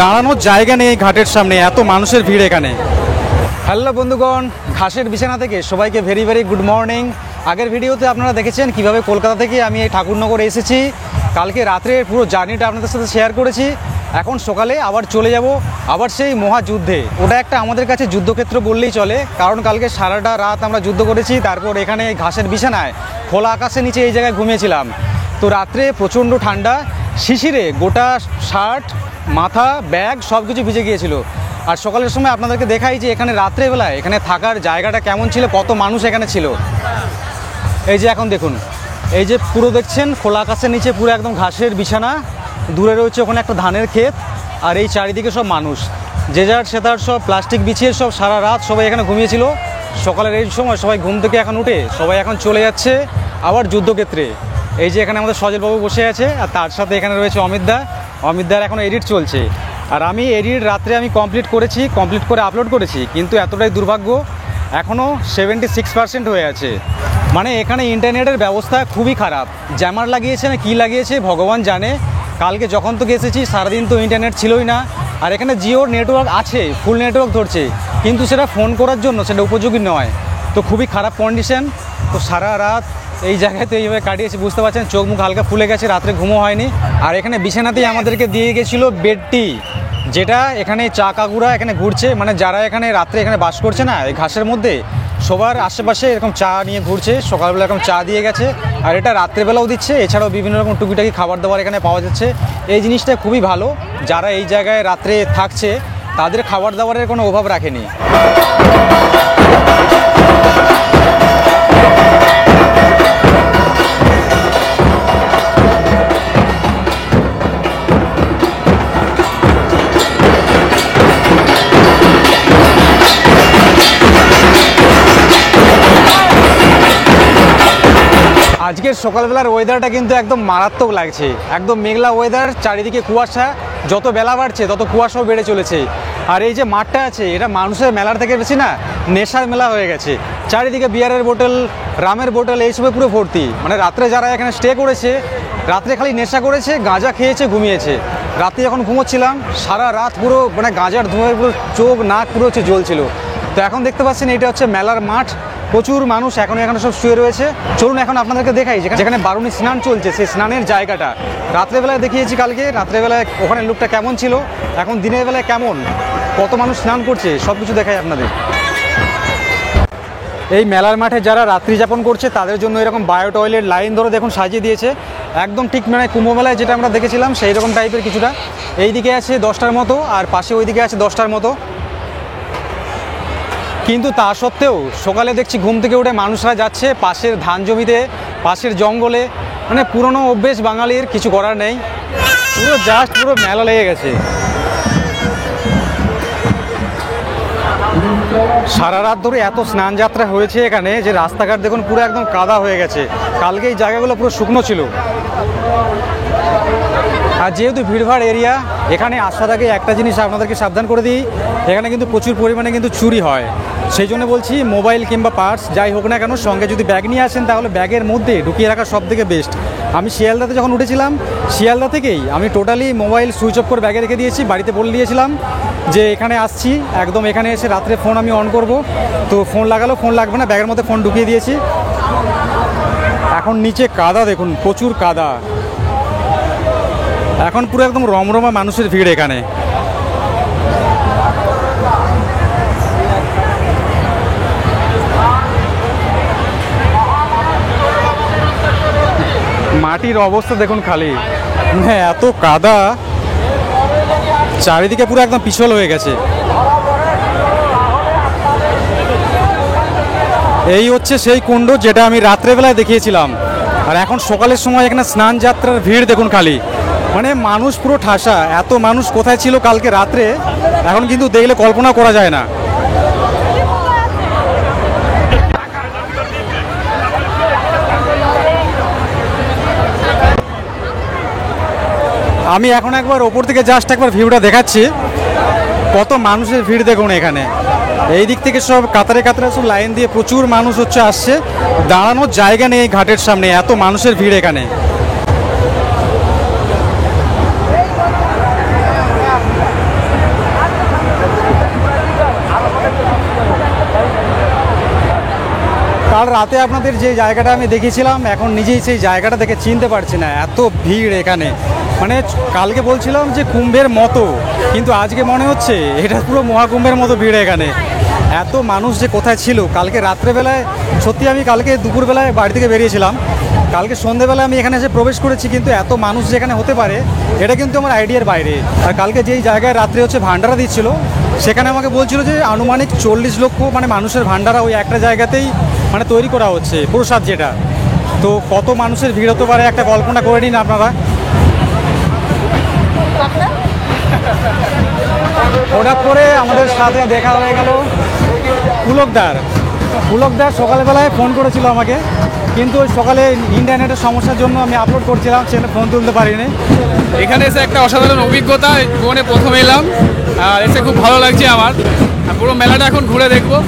দাঁড়ানোর জায়গা নেই ঘাটের সামনে, এত মানুষের ভিড় এখানে। হ্যালো বন্ধুগণ, ঘাসের বিছানা থেকে সবাইকে ভেরি ভেরি গুড মর্নিং। আগের ভিডিওতে আপনারা দেখেছেন কিভাবে কলকাতা থেকে আমি এই ঠাকুরনগর এসেছি। কালকে রাত্রে পুরো জার্নিটা আপনাদের সাথে শেয়ার করেছি। এখন সকালে আবার চলে যাব আবার সেই মহাযুদ্ধে। ওটা একটা আমাদের কাছে যুদ্ধক্ষেত্র বললেই চলে, কারণ কালকে সারাটা রাত আমরা যুদ্ধ করেছি। তারপর এখানে ঘাসের বিছানায় খোলা আকাশের নিচে এই জায়গায় ঘুমিয়েছিলাম। তো রাত্রে প্রচণ্ড ঠান্ডা, শিশিরে গোটা শার্ট, মাথা, ব্যাগ সব কিছু ভিজে গিয়েছিল। আর সকালের সময় আপনাদেরকে দেখাই যে এখানে রাত্রেবেলায় এখানে থাকার জায়গাটা কেমন ছিল, কত মানুষ এখানে ছিল। এই যে এখন দেখুন, এই যে পুরো দেখছেন খোলা আকাশের নিচে পুরো একদম ঘাসের বিছানা, দূরে রয়েছে ওখানে একটা ধানের ক্ষেত, আর এই চারিদিকে সব মানুষ যে যার সে তার সব প্লাস্টিক বিছিয়ে সব সারা রাত সবাই এখানে ঘুমিয়েছিল। সকালের এই সময় সবাই ঘুম থেকে এখন উঠে সবাই এখন চলে যাচ্ছে আবার যুদ্ধক্ষেত্রে। এই যে এখানে আমাদের সজলবাবু বসে আছে, আর তার সাথে এখানে রয়েছে অমিতদার এখন এডিট চলছে। আর আমি এডিট রাত্রে আমি কমপ্লিট করে আপলোড করেছি, কিন্তু এতটাই দুর্ভাগ্য এখনও 76% হয়ে আছে। মানে এখানে ইন্টারনেটের ব্যবস্থা খুবই খারাপ। জ্যামার লাগিয়েছে না কী লাগিয়েছে ভগবান জানে। কালকে যখন তো গেছেছি সারাদিন তো ইন্টারনেট ছিলই না। আর এখানে জিওর নেটওয়ার্ক আছে, ফুল নেটওয়ার্ক ধরছে, কিন্তু সেটা ফোন করার জন্য সেটা উপযোগী নয়। তো খুবই খারাপ কন্ডিশন। তো সারা রাত এই জায়গায় তো এইভাবে কাটিয়েছি, বুঝতে পারছেন চোখ মুখ হালকা ফুলে গেছে, রাত্রে ঘুমও হয়নি। আর এখানে বিছানাতেই আমাদেরকে দিয়ে গেছিলো বেডটি, যেটা এখানে চা কাকুরা এখানে ঘুরছে, মানে যারা এখানে রাত্রে এখানে বাস করছে না এই ঘাসের মধ্যে, সবার আশেপাশে এরকম চা নিয়ে ঘুরছে। সকালবেলা এরকম চা দিয়ে গেছে, আর এটা রাত্রেবেলাও দিচ্ছে। এছাড়াও বিভিন্ন রকম টুকিটাকি খাবার দাবার এখানে পাওয়া যাচ্ছে। এই জিনিসটা খুবই ভালো, যারা এই জায়গায় রাত্রে থাকছে তাদের খাবার দাবারের কোনো অভাব রাখেনি। আজকের সকালবেলার ওয়েদারটা কিন্তু একদম মারাত্মক লাগছে, একদম মেঘলা ওয়েদার, চারিদিকে কুয়াশা। যত বেলা বাড়ছে তত কুয়াশাও বেড়ে চলেছে। আর এই যে মাঠটা আছে এটা মানুষের মেলার থেকে বেশি না নেশার মেলা হয়ে গেছে। চারিদিকে বিয়ারের বোতল, রামের বোতল এইসবে পুরো ভর্তি। মানে রাত্রে যারা এখানে স্টে করেছে রাত্রে খালি নেশা করেছে, গাঁজা খেয়েছে, ঘুমিয়েছে। রাতে যখন ঘুমোচ্ছিলাম সারা রাত পুরো মানে গাঁজার ধোঁয়ায় পুরো চোখ নাক পুরো হচ্ছে জ্বলছিল। তো এখন দেখতে পাচ্ছেন এটা হচ্ছে মেলার মাঠ, প্রচুর মানুষ এখনো সব শুয়ে রয়েছে। চলুন এখন আপনাদেরকে দেখাই যেখানে বারুণী স্নান চলছে সেই স্নানের জায়গাটা। রাত্রেবেলায় দেখিয়েছি কালকে, রাত্রেবেলায় ওখানে লোকটা কেমন ছিল, এখন দিনের বেলায় কেমন, কত মানুষ স্নান করছে সব কিছু দেখাই আপনাদের। এই মেলার মাঠে যারা রাত্রি যাপন করছে তাদের জন্য এরকম বায়ো টয়লেট লাইন ধরে দেখুন সাজিয়ে দিয়েছে, একদম ঠিক মানে কুম্ভ মেলায় যেটা আমরা দেখেছিলাম সেই রকম টাইপের কিছুটা। এইদিকে আছে 10টার মতো, আর পাশে ওইদিকে আছে 10টার মতো। কিন্তু তা সত্ত্বেও সকালে দেখছি ঘুম থেকে উঠে মানুষরা যাচ্ছে পাশের ধান জমিতে, পাশের জঙ্গলে। মানে পুরনো অভ্যেস বাঙালির, কিছু করার নেই, পুরো জাস্ট পুরো মেলা লেগে গেছে। সারা রাত ধরে এত স্নান যাত্রা হয়েছে এখানে যে রাস্তাঘাট দেখুন পুরো একদম কাদা হয়ে গেছে। কালকে এই জায়গাগুলো পুরো শুকনো ছিল। আর যেহেতু ভিড়ভাড় এরিয়া, এখানে আসার আগে একটা জিনিস আপনাদেরকে সাবধান করে দিই, এখানে কিন্তু প্রচুর পরিমাণে কিন্তু চুরি হয়। সেই জন্য বলছি মোবাইল কিংবা পার্স যাই হোক না কেন সঙ্গে যদি ব্যাগ নিয়ে আসেন তাহলে ব্যাগের মধ্যে ঢুকিয়ে রাখা সব থেকে বেস্ট। আমি শিয়ালদাতে যখন উঠেছিলাম শিয়ালদা থেকেই আমি টোটালি মোবাইল সুইচ অফ করে ব্যাগে রেখে দিয়েছি, বাড়িতে বলে দিয়েছিলাম যে এখানে আসছি, একদম এখানে এসে রাত্রে ফোন আমি অন করব। তো ফোন লাগালো, ফোন লাগবে না, ব্যাগের মধ্যে ফোন ঢুকিয়ে দিয়েছি। এখন নিচে কাদা দেখুন, প্রচুর কাদা, এখন পুরো একদম রমরমা মানুষের ভিড় এখানে। মাটির অবস্থা দেখুন খালি, হ্যাঁ এত কাদা, চারিদিকে পুরো একদম পিছল হয়ে গেছে। এই হচ্ছে সেই কুণ্ড যেটা আমি রাত্রেবেলায় দেখিয়েছিলাম। আর এখন সকালের সময় এখানে স্নান যাত্রার ভিড় দেখুন খালি, মানে মানুষ পুরো ঠাসা। এত মানুষ কোথায় ছিল কালকে রাত্রে এখন কিন্তু দেখলে কল্পনা করা যায় না। আমি এখন একবার ওপর থেকে জাস্ট একবার ভিউটা দেখাচ্ছি, কত মানুষের ভিড় দেখুন এখানে। এই দিক থেকে সব কাতারে কাতারে সব লাইন দিয়ে প্রচুর মানুষ হচ্ছে আসছে, দাঁড়ানোর জায়গা নেই ঘাটের সামনে, এত মানুষের ভিড় এখানে। আমি এখন একবার ওপর থেকে জাস্ট একবার ভিউটা দেখাচ্ছি, কত মানুষের ভিড় দেখুন এখানে। এই দিক থেকে সব কাতারে কাতারে সব লাইন দিয়ে প্রচুর মানুষ হচ্ছে আসছে, দাঁড়ানোর জায়গা নেই ঘাটের সামনে, এত মানুষের ভিড় এখানে। কাল রাতে আপনাদের যে জায়গাটা আমি দেখিয়েছিলাম, এখন নিজেই সেই জায়গাটা দেখে চিনতে পারছি না, এত ভিড় এখানে। মানে কালকে বলছিলাম যে কুম্ভের মতো, কিন্তু আজকে মনে হচ্ছে এটা পুরো মহাকুম্ভের মতো ভিড় এখানে। এত মানুষ যে কোথায় ছিল কালকে রাত্রেবেলায়, সত্যি আমি কালকে দুপুরবেলায় বাড়ি থেকে বেরিয়েছিলাম, কালকে সন্ধেবেলায় আমি এখানে এসে প্রবেশ করেছি, কিন্তু এত মানুষ যেখানে হতে পারে এটা কিন্তু আমার আইডিয়ার বাইরে। আর কালকে যেই জায়গায় রাত্রে হচ্ছে ভান্ডারা দিচ্ছিল, সেখানে আমাকে বলছিল যে আনুমানিক 40 লক্ষ মানে মানুষের ভান্ডারা ওই একটা জায়গাতেই মানে তৈরি করা হচ্ছে, প্রসাদ যেটা। তো কত মানুষের ভিড় হতে পারে একটা কল্পনা করে নিন আপনারা। হঠাৎ করে আমাদের সাথে দেখা হয়ে গেল পুলকদার সকালবেলায় ফোন করেছিল আমাকে, কিন্তু ওই সকালে ইন্টারনেটের সমস্যার জন্য আমি আপলোড করছিলাম, সেটা ফোন তুলতে পারিনি। এখানে এসে একটা অসাধারণ অভিজ্ঞতা, জীবনে প্রথম এলাম আর এসে খুব ভালো লাগছে আমার। পুরো মেলাটা এখন ঘুরে দেখবো।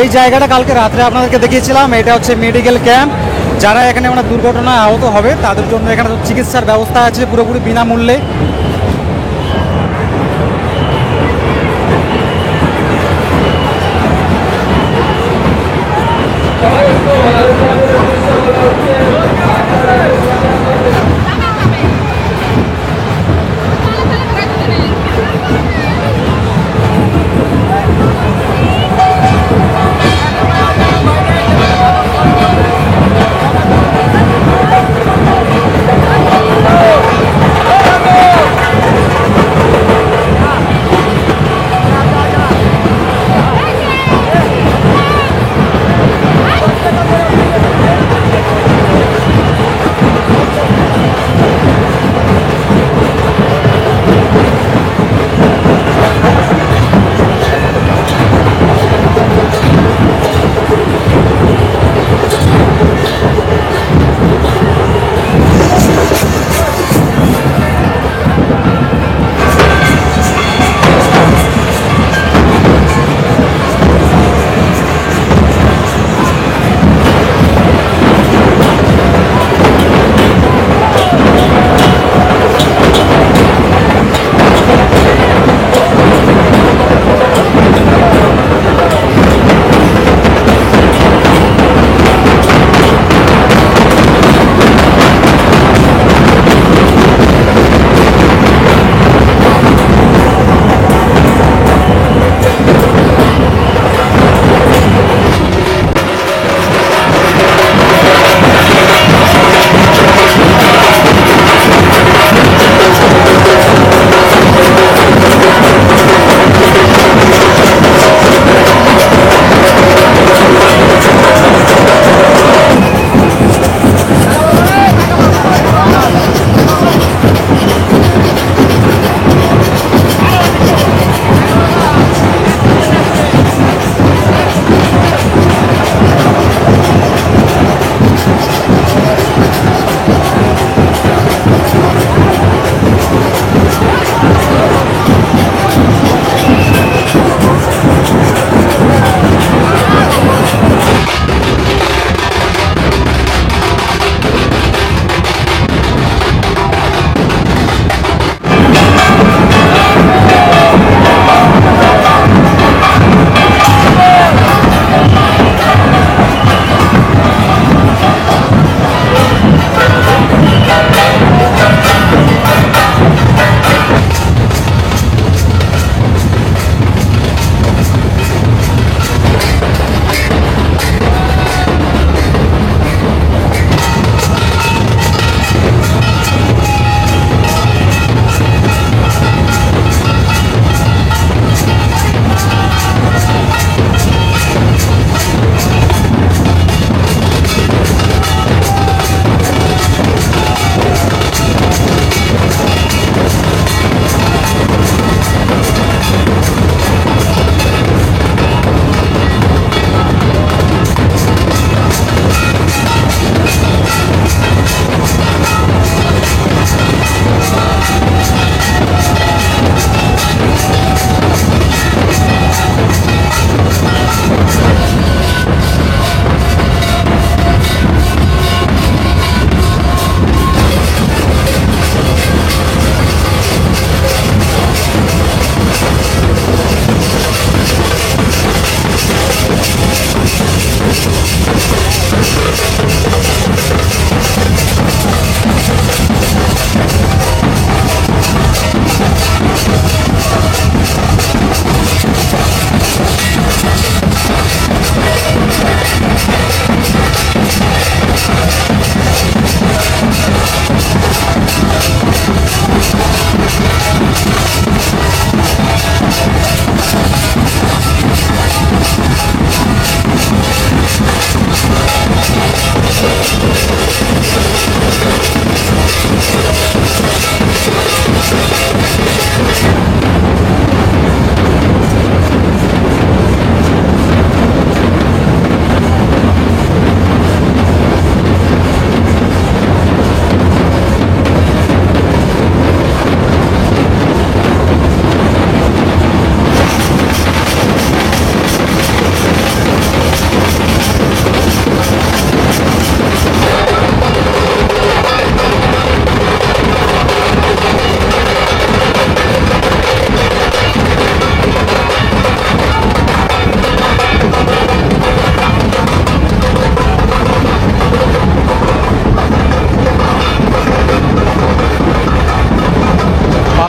এই জায়গাটা কালকে রাত্রে আপনাদেরকে দেখিয়েছিলাম, এটা হচ্ছে মেডিকেল ক্যাম্প। যারা এখানে মানে দুর্ঘটনায় আহত হবে তাদের জন্য এখানে চিকিৎসার ব্যবস্থা আছে পুরোপুরি বিনামূল্যে।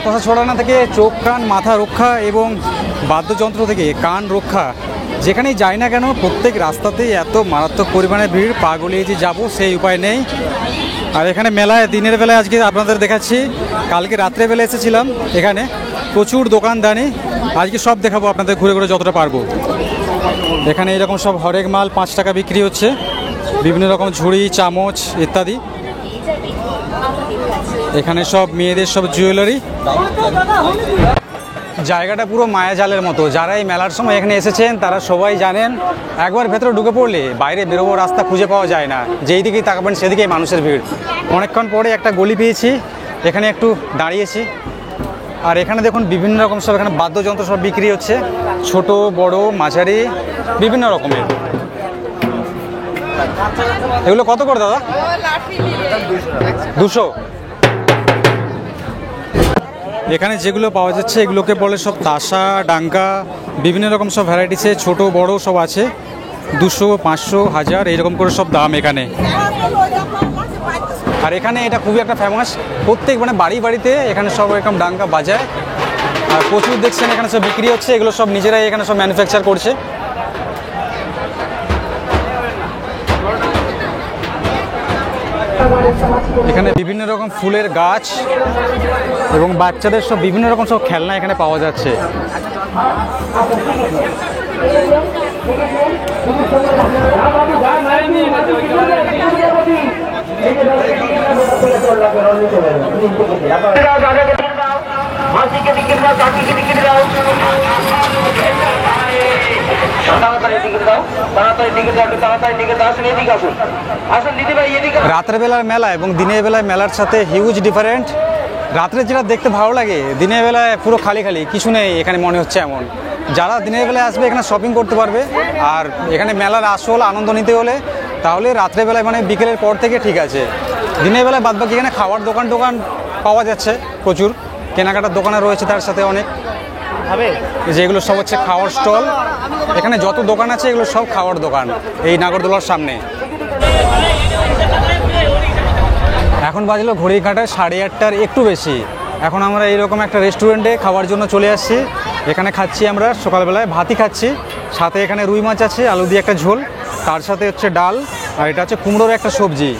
বাতাসা ছড়ানো থেকে চোখ কান মাথা রক্ষা এবং বাদ্যযন্ত্র থেকে কান রক্ষা, যেখানেই যাই না কেন প্রত্যেক রাস্তাতেই এত মারাত্মক পরিমাণে ভিড়, পা গলিয়ে যে যাবো সেই উপায় নেই। আর এখানে মেলায় দিনের বেলায় আজকে আপনাদের দেখাচ্ছি, কালকে রাত্রেবেলা এসেছিলাম, এখানে প্রচুর দোকানদানি, আজকে সব দেখাবো আপনাদের ঘুরে ঘুরে যতটা পারবো। এখানে এরকম সব হরেক মাল 5 টাকা বিক্রি হচ্ছে, বিভিন্ন রকম ঝুড়ি চামচ ইত্যাদি। এখানে সব মেয়েদের সব জুয়েলারি। জায়গাটা পুরো মায়াজালের মতো, যারা এই মেলার সময় এখানে এসেছেন তারা সবাই জানেন, একবার ভেতরে ঢুকে পড়লে বাইরে বেরোবো রাস্তা খুঁজে পাওয়া যায় না, যেই দিকেই তাকাবেন সেদিকেই মানুষের ভিড়। অনেকক্ষণ পরে একটা গলি পেয়েছি, এখানে একটু দাঁড়িয়েছি। আর এখানে দেখুন বিভিন্ন রকম সব এখানে বাদ্যযন্ত্র সব বিক্রি হচ্ছে, ছোট বড় মাঝারি বিভিন্ন রকমের। এগুলো কত করে দাদা? 200। এখানে যেগুলো পাওয়া যাচ্ছে এগুলোকে বলে সব তাসা ডাঙ্কা, বিভিন্ন রকম সব ভ্যারাইটিসে ছোট বড় সব আছে, 200 500 1000 এইরকম করে সব দাম এখানে। আর এখানে এটা খুবই একটা ফেমাস, প্রত্যেক মানে বাড়ি বাড়িতে এখানে সব এরকম ডাঙ্কা বাজায়। আর প্রচুর দেখছেন এখানে সব বিক্রি হচ্ছে, এগুলো সব নিজেরাই এখানে সব ম্যানুফ্যাকচার করছে। এখানে বিভিন্ন রকম ফুলের গাছ এবং বাচ্চাদের সব বিভিন্ন রকম সব খেলনা এখানে পাওয়া যাচ্ছে। রাতের বেলার মেলা এবং দিনের বেলায় মেলার সাথে হিউজ ডিফারেন্ট। রাত্রে যেটা দেখতে ভালো লাগে, দিনের বেলায় পুরো খালি খালি, কিছু নেই এখানে মনে হচ্ছে এমন। যারা দিনের বেলায় আসবে এখানে শপিং করতে পারবে, আর এখানে মেলার আসল আনন্দ নিতে হলে তাহলে রাত্রেবেলায় মানে বিকেলের পর থেকে ঠিক আছে। দিনের বেলায় বাদবাকি এখানে খাওয়ার দোকান পাওয়া যাচ্ছে, প্রচুর কেনাকাটার দোকানে রয়েছে, তার সাথে অনেক যেগুলো সব হচ্ছে খাওয়ার স্টল। এখানে যত দোকান আছে এগুলো সব খাওয়ার দোকান এই নাগরদোলার সামনে। এখন বাজলো ঘড়ি কাঁটায় 8:30 একটু বেশি। এখন আমরা এইরকম একটা রেস্টুরেন্টে খাওয়ার জন্য চলে আসছি। এখানে খাচ্ছি আমরা সকালবেলায় ভাতই খাচ্ছি, সাথে এখানে রুই মাছ আছে, আলু দিয়ে একটা ঝোল, তার সাথে হচ্ছে ডাল, আর এটা হচ্ছে কুমড়োর একটা সবজি।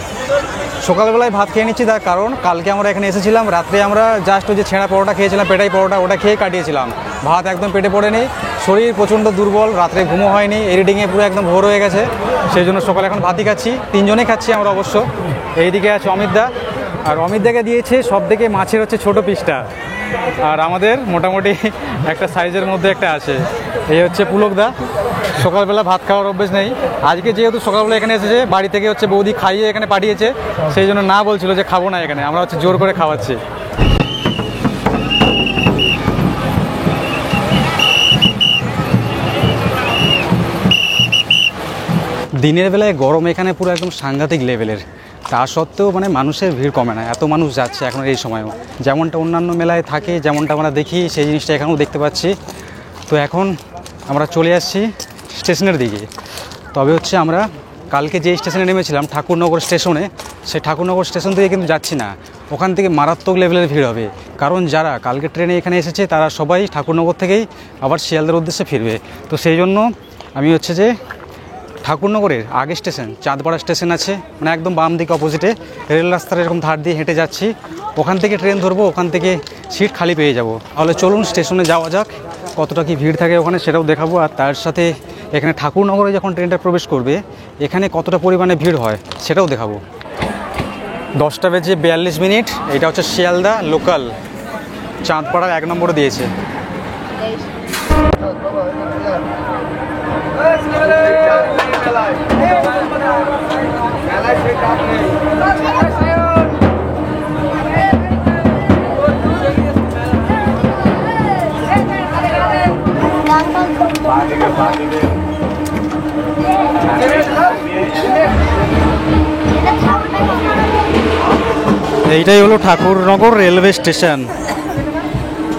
সকালবেলায় ভাত খেয়ে নিচ্ছি, তার কারণ কালকে আমরা এখানে এসেছিলাম, রাত্রে আমরা জাস্ট ওই যে ছেঁড়া পরোটা খেয়েছিলাম, পেটাই পরোটা, ওটা খেয়ে কাটিয়েছিলাম। ভাত একদম পেটে পড়েনি, শরীর প্রচণ্ড দুর্বল, রাত্রে ঘুমো হয়নি, এডিটিংয়ে পুরো একদম ভোর হয়ে গেছে, সেই জন্য সকালে এখন ভাতই খাচ্ছি। 3 জনেই খাচ্ছি আমরা অবশ্য। এইদিকে আছে অমিতদা, আর অমিতদাকে দিয়েছে সব থেকে মাছের হচ্ছে ছোটো পিসটা, আর আমাদের মোটামুটি একটা সাইজের মধ্যে একটা আছে। এই হচ্ছে পুলকদা, সকালবেলা ভাত খাওয়ার অভ্যেস নেই, আজকে যেহেতু সকালবেলা এখানে এসেছে, বাড়ি থেকে হচ্ছে বৌদি খাইয়ে এখানে পাঠিয়েছে, সেই জন্য না বলছিল যে খাবো না এখানে, আমরা হচ্ছে জোর করে খাওয়াচ্ছি। দিনের বেলায় গরম এখানে পুরো একদম সাংঘাতিক লেভেলের, তা সত্ত্বেও মানে মানুষের ভিড় কমে না, এত মানুষ যাচ্ছে এখন এই সময়ও। যেমনটা অন্যান্য মেলায় থাকে, যেমনটা আমরা দেখি, সেই জিনিসটা এখানেও দেখতে পাচ্ছি। তো এখন আমরা চলে আসছি স্টেশনের দিকে। তবে হচ্ছে আমরা কালকে যে স্টেশনে নেমেছিলাম ঠাকুরনগর স্টেশনে, সেই ঠাকুরনগর স্টেশন থেকে কিন্তু যাচ্ছি না, ওখান থেকে মারাত্মক লেভেলের ভিড় হবে। কারণ যারা কালকে ট্রেনে এখানে এসেছে তারা সবাই ঠাকুরনগর থেকেই আবার শিয়ালদার উদ্দেশ্যে ফিরবে। তো সেই জন্য আমি হচ্ছে যে ঠাকুরনগরের আগে স্টেশন চাঁদপাড়া স্টেশন আছে, মানে একদম বাম দিকে অপোজিটে রেল রাস্তার এরকম ধার দিয়ে হেঁটে যাচ্ছি, ওখান থেকে ট্রেন ধরবো, ওখান থেকে সিট খালি পেয়ে যাব। তাহলে চলুন স্টেশনে যাওয়া যাক, কতটা কি ভিড় থাকে ওখানে সেটাও দেখাবো, আর তার সাথে এখানে ঠাকুরনগরে যখন ট্রেনটা প্রবেশ করবে এখানে কতটা পরিমাণে ভিড় হয় সেটাও দেখাবো। 10:42, এটা হচ্ছে শিয়ালদা লোকাল, চাঁদপাড়ার 1 নম্বরে দিয়েছে। এইটাই হলো ঠাকুরনগর রেলওয়ে স্টেশন।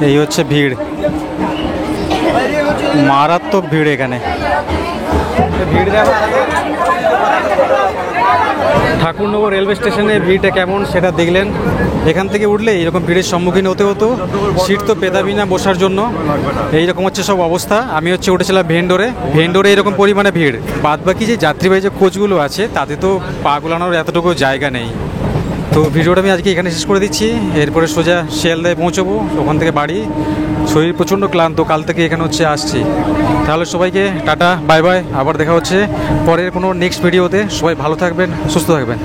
এই হচ্ছে ভিড়, মারাত্মক ভিড় এখানে। ভিড় দেখো, ঠাকুরনগর রেলওয়ে স্টেশনে ভিড়টা কেমন সেটা দেখলেন। এখান থেকে উঠলে এরকম ভিড়ের সম্মুখীন হতে হতো, সিট তো পেতাবি না বসার জন্য। এইরকম হচ্ছে সব অবস্থা। আমি উঠেছিলাম ভেন্ডোরে এরকম পরিমাণে ভিড়। বাদ বাকি যে যাত্রীবাহী যে কোচগুলো আছে তাতে তো পা গোলানোর এতটুকু জায়গা নেই। তো ভিডিওটা আমি আজকে এখানে শেষ করে দিচ্ছি। এরপরে সোজা শিয়ালদায় পৌঁছবো, ওখান থেকে বাড়ি। শরীর প্রচণ্ড ক্লান্ত, কাল থেকে এখানে আসছি। তাহলে সবাইকে টাটা, বাই বাই। আবার দেখা হচ্ছে পরের কোনো নেক্সট ভিডিওতে। সবাই ভালো থাকবেন, সুস্থ থাকবেন।